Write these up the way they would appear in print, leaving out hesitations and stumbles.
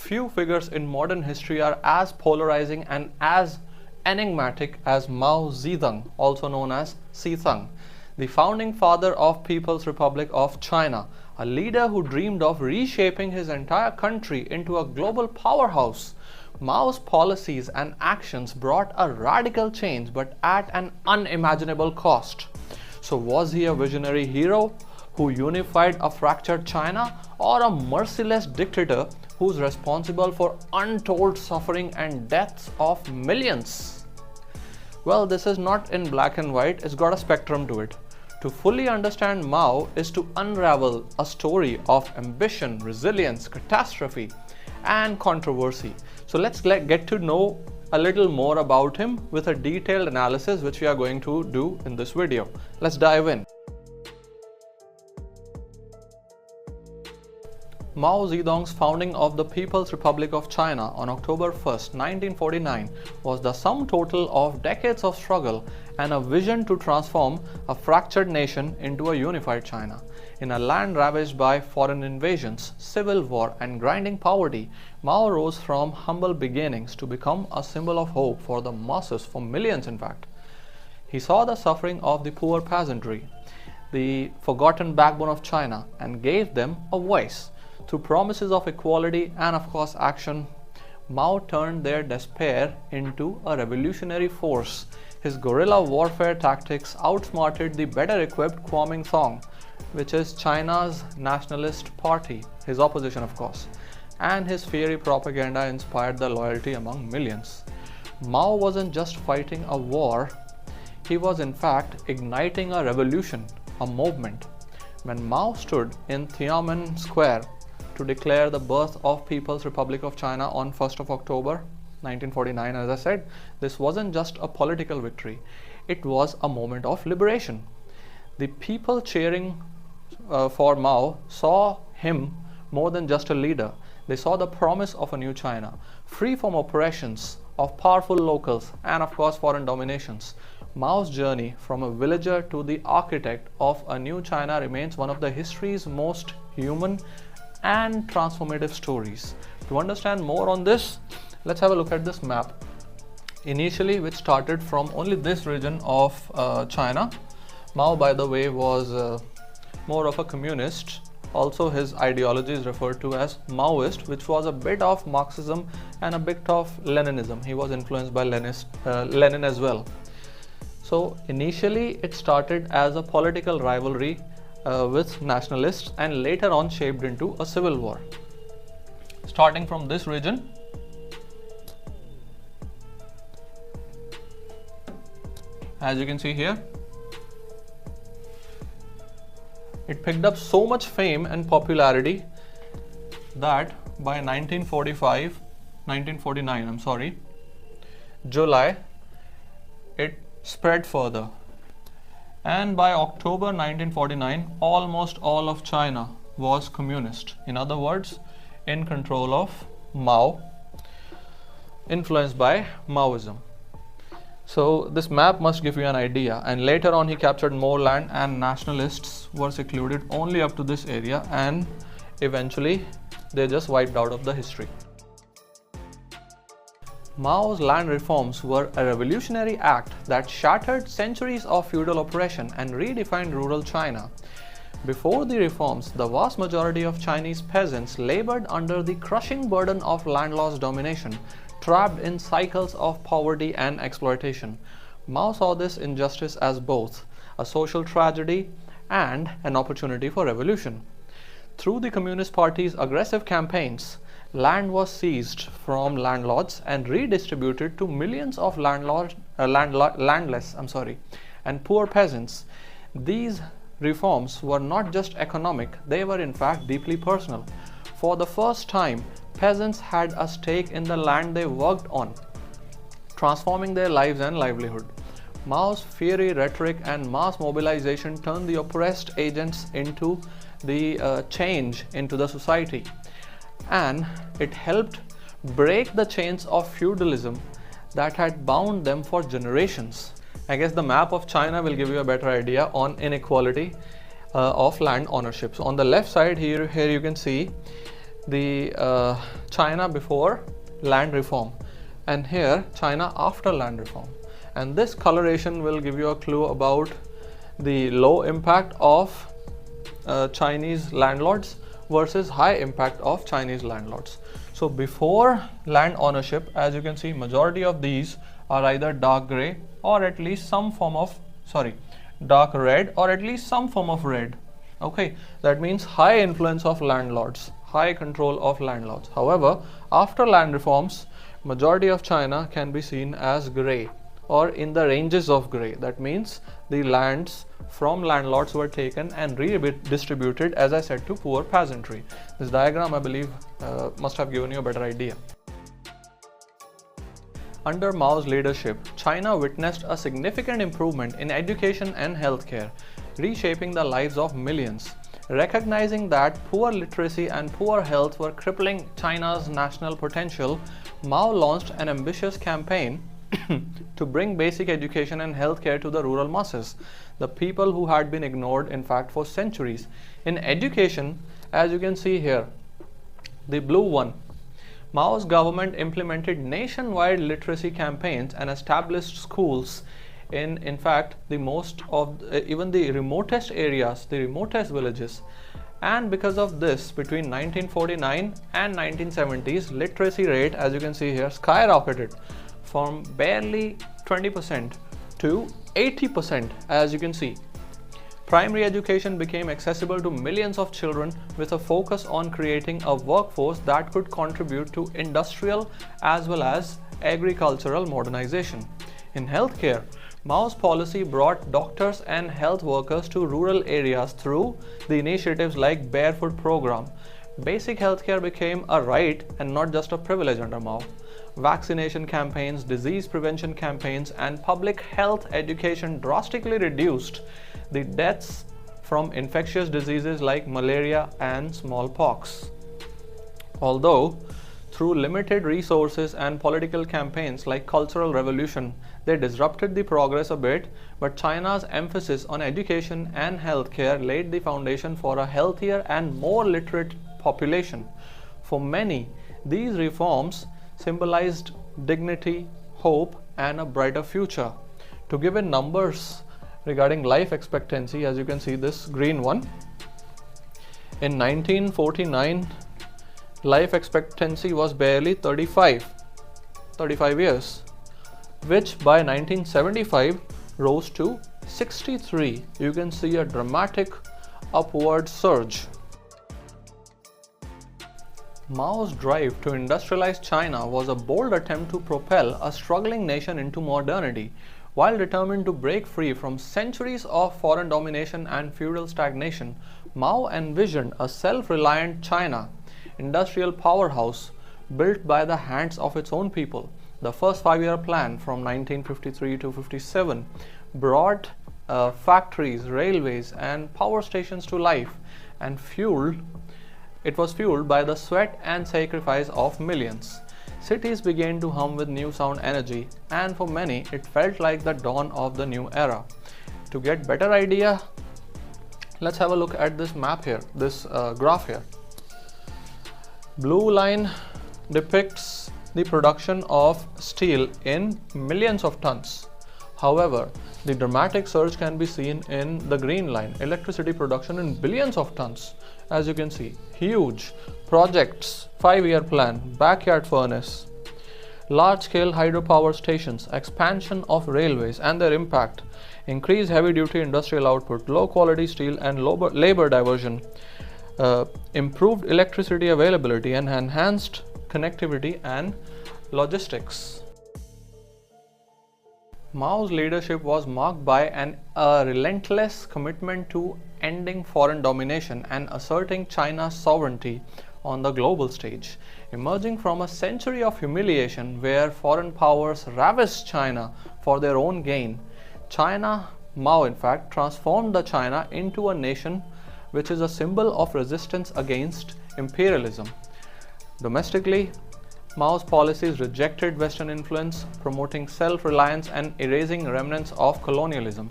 Few figures in modern history are as polarizing and as enigmatic as Mao Zedong, also known as Singh, the founding father of People's Republic of China, a leader who dreamed of reshaping his entire country into a global powerhouse. Mao's policies and actions brought a radical change, but at an unimaginable cost. So was he a visionary hero who unified a fractured China, or a merciless dictator who's responsible for untold suffering and deaths of millions? Well, this is not in black and white, it's got a spectrum to it. To fully understand Mao is to unravel a story of ambition, resilience, catastrophe, and controversy. So let's get to know a little more about him with a detailed analysis, which we are going to do in this video. Let's dive in. Mao Zedong's founding of the People's Republic of China on October 1st, 1949 was the sum total of decades of struggle and a vision to transform a fractured nation into a unified China. In a land ravaged by foreign invasions, civil war, and grinding poverty, Mao rose from humble beginnings to become a symbol of hope for the masses, for millions in fact. He saw the suffering of the poor peasantry, the forgotten backbone of China, and gave them a voice. Through promises of equality and of course action, Mao turned their despair into a revolutionary force. His guerrilla warfare tactics outsmarted the better equipped Kuomintang, which is China's nationalist party, his opposition of course, and his fiery propaganda inspired the loyalty among millions. Mao wasn't just fighting a war, he was in fact igniting a revolution, a movement. When Mao stood in Tiananmen Square to declare the birth of People's Republic of China on 1st of October 1949, as I said, this wasn't just a political victory, it was a moment of liberation. The people cheering for Mao saw him more than just a leader. They saw the promise of a new China, free from oppressions of powerful locals and of course foreign dominations. Mao's journey from a villager to the architect of a new China remains one of the history's most human and transformative stories. To understand more on this, let's have a look at this map. Initially, which started from only this region of China. Mao, by the way, was more of a communist. Also, his ideology is referred to as Maoist, which was a bit of Marxism and a bit of Leninism. He was influenced by Lenin as well. So initially, it started as a political rivalry with nationalists and later on shaped into a civil war. Starting from this region, as you can see here, it picked up so much fame and popularity that by 1949, July, it spread further. And by October 1949, almost all of China was communist. In other words, in control of Mao, influenced by Maoism. So this map must give you an idea. And later on, he captured more land and nationalists were secluded only up to this area, and eventually they just wiped out of the history. Mao's land reforms were a revolutionary act that shattered centuries of feudal oppression and redefined rural China. Before the reforms, the vast majority of Chinese peasants labored under the crushing burden of landlord's domination, trapped in cycles of poverty and exploitation. Mao saw this injustice as both a social tragedy and an opportunity for revolution. Through the Communist Party's aggressive campaigns, land was seized from landlords and redistributed to millions of landless and poor peasants. These reforms were not just economic, they were in fact deeply personal. For the first time, peasants had a stake in the land they worked on, transforming their lives and livelihood. Mao's fiery rhetoric and mass mobilization turned the oppressed agents into the change into the society, and it helped break the chains of feudalism that had bound them for generations. I guess the map of China will give you a better idea on inequality of land ownership. So on the left side here you can see the China before land reform, and here China after land reform. And this coloration will give you a clue about the low impact of Chinese landlords versus high impact of Chinese landlords. So before land ownership, as you can see, majority of these are either dark gray or at least some form of, dark red or at least some form of red. Okay, that means high influence of landlords, high control of landlords. However, after land reforms, majority of China can be seen as gray or in the ranges of gray. That means the lands from landlords were taken and redistributed, as I said, to poor peasantry. This diagram, I believe, must have given you a better idea. Under Mao's leadership, China witnessed a significant improvement in education and healthcare, reshaping the lives of millions. Recognizing that poor literacy and poor health were crippling China's national potential, Mao launched an ambitious campaign to bring basic education and healthcare to the rural masses, the people who had been ignored, in fact, for centuries. In education, as you can see here, the blue one, Mao's government implemented nationwide literacy campaigns and established schools in fact, the most of even the remotest areas, the remotest villages. And because of this, between 1949 and 1970s, literacy rate, as you can see here, skyrocketed from barely 20% to 80%, as you can see. Primary education became accessible to millions of children with a focus on creating a workforce that could contribute to industrial as well as agricultural modernization. In healthcare, Mao's policy brought doctors and health workers to rural areas through the initiatives like Barefoot Program. Basic healthcare became a right and not just a privilege under Mao. Vaccination campaigns, disease prevention campaigns, and public health education drastically reduced the deaths from infectious diseases like malaria and smallpox. Although, through limited resources and political campaigns like Cultural Revolution, they disrupted the progress a bit, but China's emphasis on education and healthcare laid the foundation for a healthier and more literate population. For many, these reforms symbolized dignity, hope, and a brighter future. To give in numbers regarding life expectancy, as you can see this green one, in 1949, life expectancy was barely 35 years, which by 1975 rose to 63. You can see a dramatic upward surge. Mao's drive to industrialize China was a bold attempt to propel a struggling nation into modernity. While determined to break free from centuries of foreign domination and feudal stagnation, Mao envisioned a self-reliant China, industrial powerhouse built by the hands of its own people. The first 5-year plan from 1953 to 57 brought factories, railways, and power stations to life, and it was fueled by the sweat and sacrifice of millions. Cities began to hum with new sound energy, and for many, it felt like the dawn of the new era. To get better idea, let's have a look at this map here, this graph here. Blue line depicts the production of steel in millions of tons. However, the dramatic surge can be seen in the green line, electricity production in billions of tons. As you can see, huge projects, 5-year plan, backyard furnace, large-scale hydropower stations, expansion of railways and their impact, increased heavy-duty industrial output, low-quality steel and labor diversion, improved electricity availability, and enhanced connectivity and logistics. Mao's leadership was marked by a relentless commitment to ending foreign domination and asserting China's sovereignty on the global stage. Emerging from a century of humiliation where foreign powers ravished China for their own gain, Mao in fact transformed the China into a nation which is a symbol of resistance against imperialism. Domestically, Mao's policies rejected Western influence, promoting self-reliance and erasing remnants of colonialism.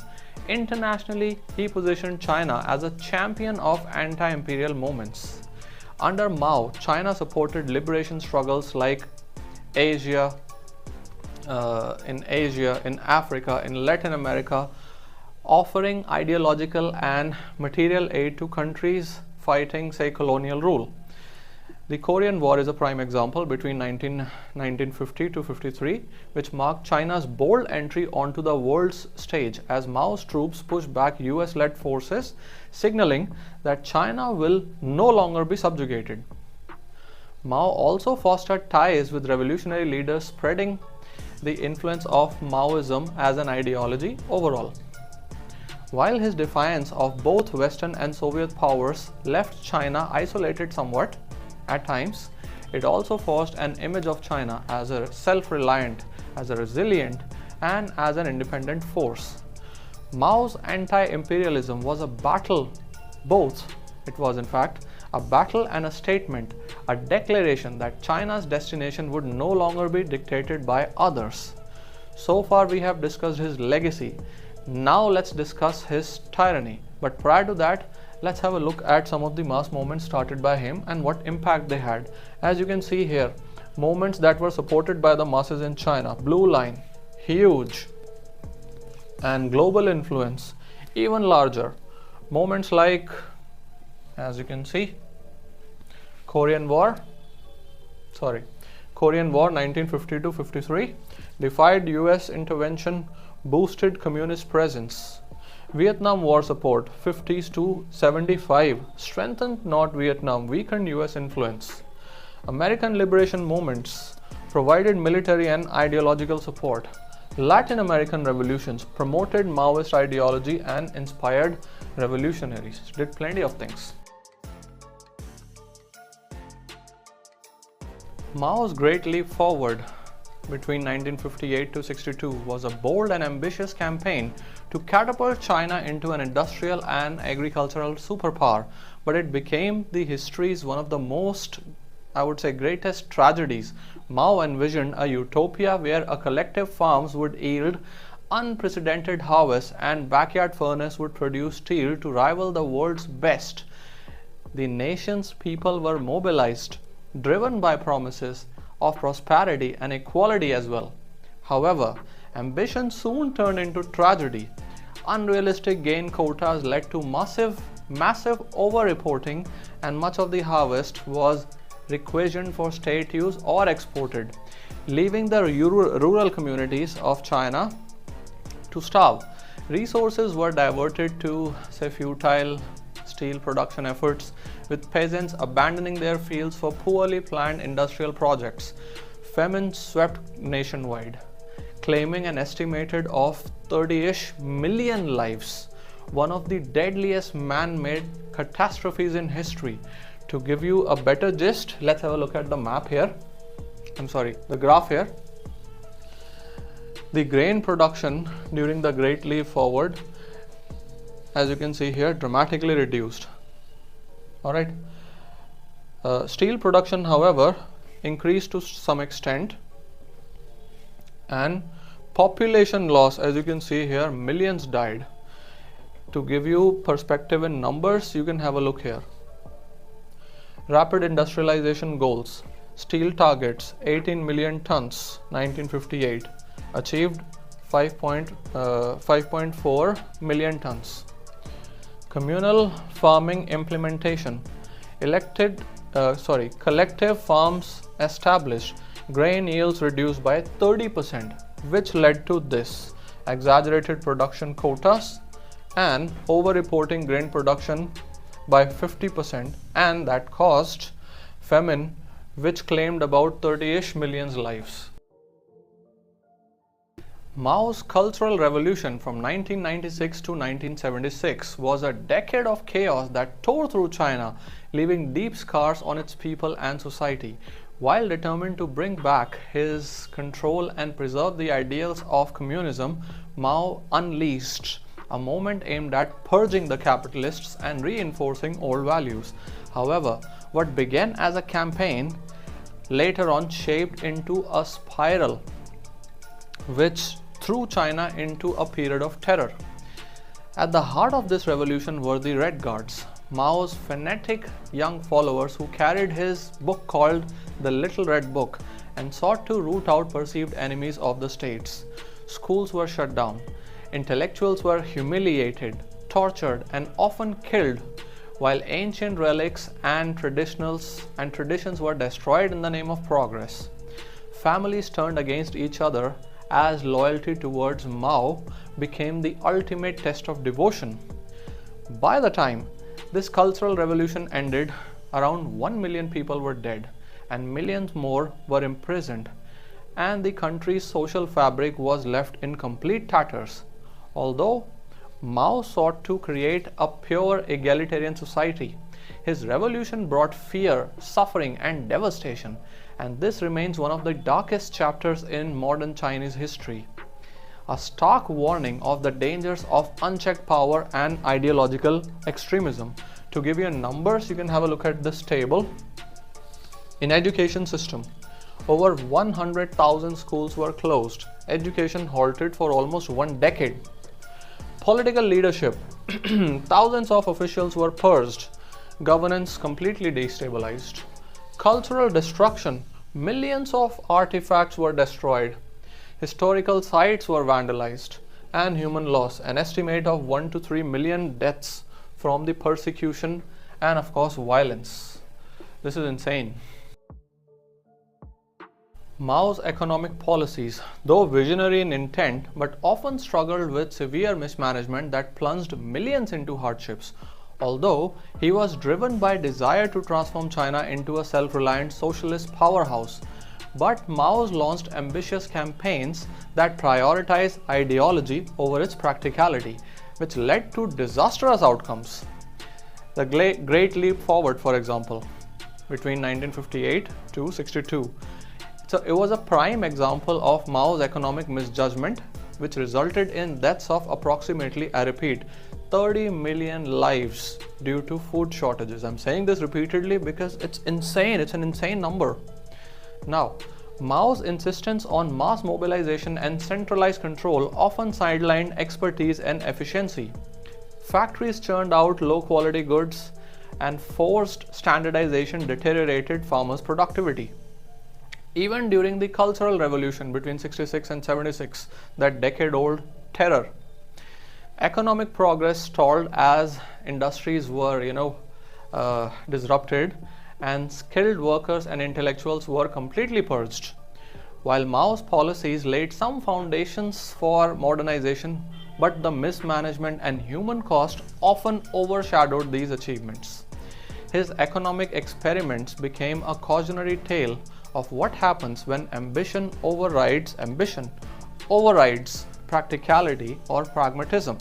Internationally, he positioned China as a champion of anti-imperial movements. Under Mao, China supported liberation struggles like Asia, in Africa, in Latin America, offering ideological and material aid to countries fighting, say, colonial rule. The Korean War is a prime example between 1950 to 53, which marked China's bold entry onto the world's stage as Mao's troops pushed back US-led forces, signaling that China will no longer be subjugated. Mao also fostered ties with revolutionary leaders, spreading the influence of Maoism as an ideology overall. While his defiance of both Western and Soviet powers left China isolated somewhat, at times, it also forged an image of China as a self-reliant, as a resilient, and as an independent force. Mao's anti-imperialism was a battle, it was in fact a battle and a statement, a declaration that China's destination would no longer be dictated by others. So far we have discussed his legacy. Now let's discuss his tyranny. But prior to that, let's have a look at some of the mass movements started by him and what impact they had. As you can see here, movements that were supported by the masses in China. Blue line, huge, and global influence, even larger. Movements like, as you can see, Korean War 1950 to 53, defied US intervention, boosted communist presence. Vietnam War support 50s to 75, strengthened North Vietnam, weakened US influence. American liberation movements provided military and ideological support. Latin American revolutions promoted Maoist ideology and inspired revolutionaries. Did plenty of things. Mao's Great Leap Forward between 1958 to 62 was a bold and ambitious campaign to catapult China into an industrial and agricultural superpower, but it became the history's one of the most, I would say, greatest tragedies. Mao envisioned a utopia where a collective farms would yield unprecedented harvests and backyard furnace would produce steel to rival the world's best. The nation's people were mobilized, driven by promises of prosperity and equality as well. However, ambition soon turned into tragedy. Unrealistic gain quotas led to massive over-reporting, and much of the harvest was requisitioned for state use or exported, leaving the rural communities of China to starve. Resources were diverted to, say, futile steel production efforts, with peasants abandoning their fields for poorly planned industrial projects. Famine swept nationwide, claiming an estimated of 30-ish million lives, one of the deadliest man-made catastrophes in history. To give you a better gist, let's have a look at the map here. The graph here. The grain production during the Great Leap Forward, as you can see here, dramatically reduced. Alright. Steel production, however, increased to some extent, and population loss, as you can see here, millions died. To give you perspective in numbers, you can have a look here. Rapid industrialization goals. Steel targets 18 million tons 1958, achieved 5.4 million tons. Communal farming implementation. Collective farms established. Grain yields reduced by 30%, which led to this: exaggerated production quotas and over-reporting grain production by 50%, and that caused famine, which claimed about 30-ish million lives. Mao's Cultural Revolution from 1996 to 1976 was a decade of chaos that tore through China, leaving deep scars on its people and society. While determined to bring back his control and preserve the ideals of communism, Mao unleashed a movement aimed at purging the capitalists and reinforcing old values. However, what began as a campaign later on shaped into a spiral, which threw China into a period of terror. At the heart of this revolution were the Red Guards. Mao's fanatic young followers who carried his book called the Little Red Book and sought to root out perceived enemies of the states. Schools were shut down. Intellectuals were humiliated, tortured, and often killed, while ancient relics and traditions were destroyed in the name of progress. Families turned against each other as loyalty towards Mao became the ultimate test of devotion. By the time this cultural revolution ended, around 1 million people were dead and millions more were imprisoned, and the country's social fabric was left in complete tatters. Although Mao sought to create a pure egalitarian society, his revolution brought fear, suffering, and devastation, and this remains one of the darkest chapters in modern Chinese history. A stark warning of the dangers of unchecked power and ideological extremism. To give you numbers, you can have a look at this table. In education system, over 100,000 schools were closed. Education halted for almost 1 decade. Political leadership, thousands of officials were purged. Governance completely destabilized. Cultural destruction, millions of artifacts were destroyed. Historical sites were vandalized, and human loss, an estimate of 1 to 3 million deaths from the persecution and of course violence. This is insane. Mao's economic policies, though visionary in intent, but often struggled with severe mismanagement that plunged millions into hardships. Although he was driven by desire to transform China into a self-reliant socialist powerhouse, but Mao's launched ambitious campaigns that prioritized ideology over its practicality, which led to disastrous outcomes. The Great Leap Forward, for example, between 1958 to 62. So it was a prime example of Mao's economic misjudgment, which resulted in deaths of approximately, I repeat, 30 million lives due to food shortages. I'm saying this repeatedly because it's insane. It's an insane number. Now, Mao's insistence on mass mobilization and centralized control often sidelined expertise and efficiency. Factories churned out low-quality goods, and forced standardization deteriorated farmers' productivity. Even during the Cultural Revolution between 66 and 76, that decade-old terror, economic progress stalled as industries were, disrupted, and skilled workers and intellectuals were completely purged. While Mao's policies laid some foundations for modernization, but the mismanagement and human cost often overshadowed these achievements. His economic experiments became a cautionary tale of what happens when ambition overrides practicality or pragmatism.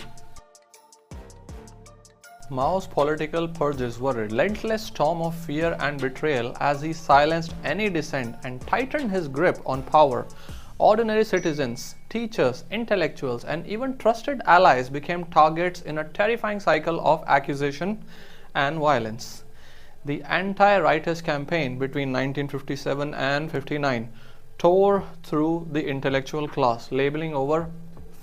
Mao's political purges were a relentless storm of fear and betrayal as he silenced any dissent and tightened his grip on power. Ordinary citizens, teachers, intellectuals, and even trusted allies became targets in a terrifying cycle of accusation and violence. The anti-rightist campaign between 1957 and 59 tore through the intellectual class, labeling over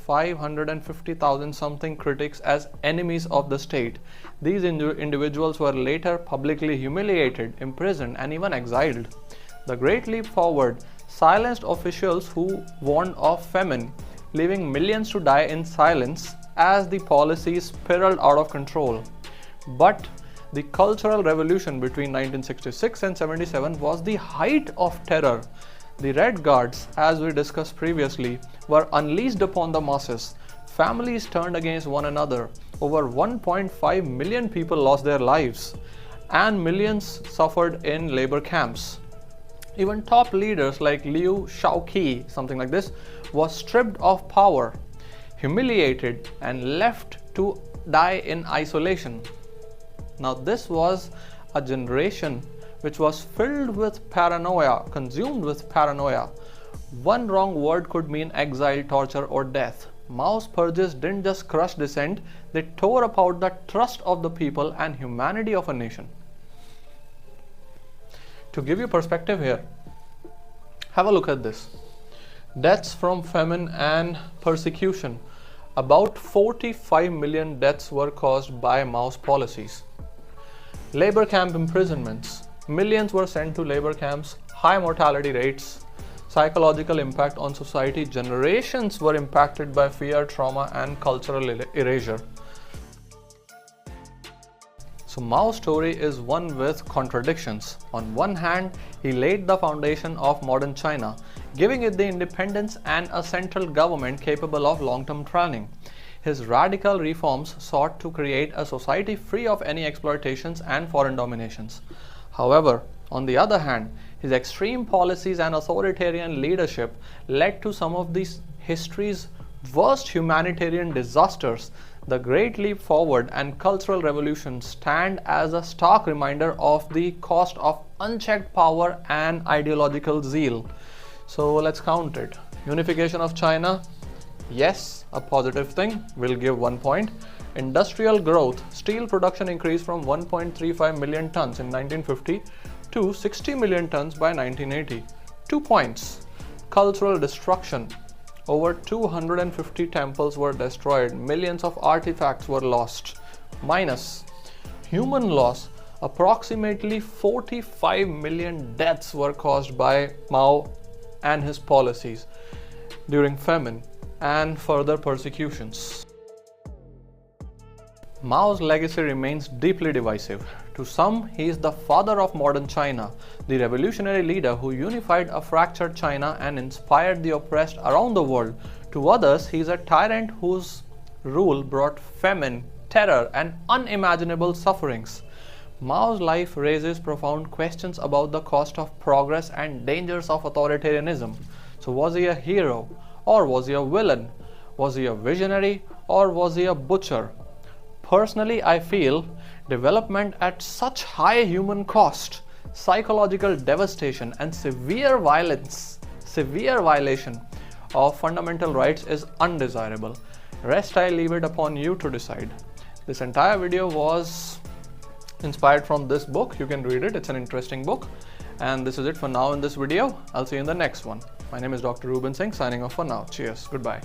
550,000 something critics as enemies of the state. These individuals were later publicly humiliated, imprisoned, and even exiled. The Great Leap Forward silenced officials who warned of famine, leaving millions to die in silence as the policies spiraled out of control. But the Cultural Revolution between 1966 and 77 was the height of terror. The Red Guards, as we discussed previously, were unleashed upon the masses. Families turned against one another. Over 1.5 million people lost their lives, and millions suffered in labor camps. Even top leaders like Liu Shaoqi, something like this, was stripped of power, humiliated, and left to die in isolation. Now, this was a generation which was filled with paranoia, consumed with paranoia. One wrong word could mean exile, torture, or death. Mao's purges didn't just crush dissent, they tore apart the trust of the people and humanity of a nation. To give you perspective here, have a look at this. Deaths from famine and persecution. About 45 million deaths were caused by Mao's policies. Labor camp imprisonments. Millions were sent to labor camps, high mortality rates, psychological impact on society. Generations were impacted by fear, trauma, and cultural erasure. So Mao's story is one with contradictions. On one hand, he laid the foundation of modern China, giving it the independence and a central government capable of long-term planning. His radical reforms sought to create a society free of any exploitations and foreign dominations. However, on the other hand, his extreme policies and authoritarian leadership led to some of history's worst humanitarian disasters. The Great Leap Forward and Cultural Revolution stand as a stark reminder of the cost of unchecked power and ideological zeal. So let's count it. Unification of China, yes, a positive thing, we'll give 1 point. Industrial growth, steel production increased from 1.35 million tons in 1950 to 60 million tons by 1980, 2 points. Cultural destruction, over 250 temples were destroyed, millions of artifacts were lost, minus. Human loss, approximately 45 million deaths were caused by Mao and his policies during famine and further persecutions. Mao's legacy remains deeply divisive. To some, he is the father of modern China, the revolutionary leader who unified a fractured China and inspired the oppressed around the world. To others, he is a tyrant whose rule brought famine, terror, and unimaginable sufferings. Mao's life raises profound questions about the cost of progress and dangers of authoritarianism. So was he a hero, or was he a villain? Was he a visionary, or was he a butcher? Personally, I feel development at such high human cost, psychological devastation, and severe violation of fundamental rights is undesirable. Rest I leave it upon you to decide. This entire video was inspired from this book. You can read it, it's an interesting book. And this is it for now in this video. I'll see you in the next one. My name is Dr. Reuben Singh, signing off for now. Cheers, goodbye.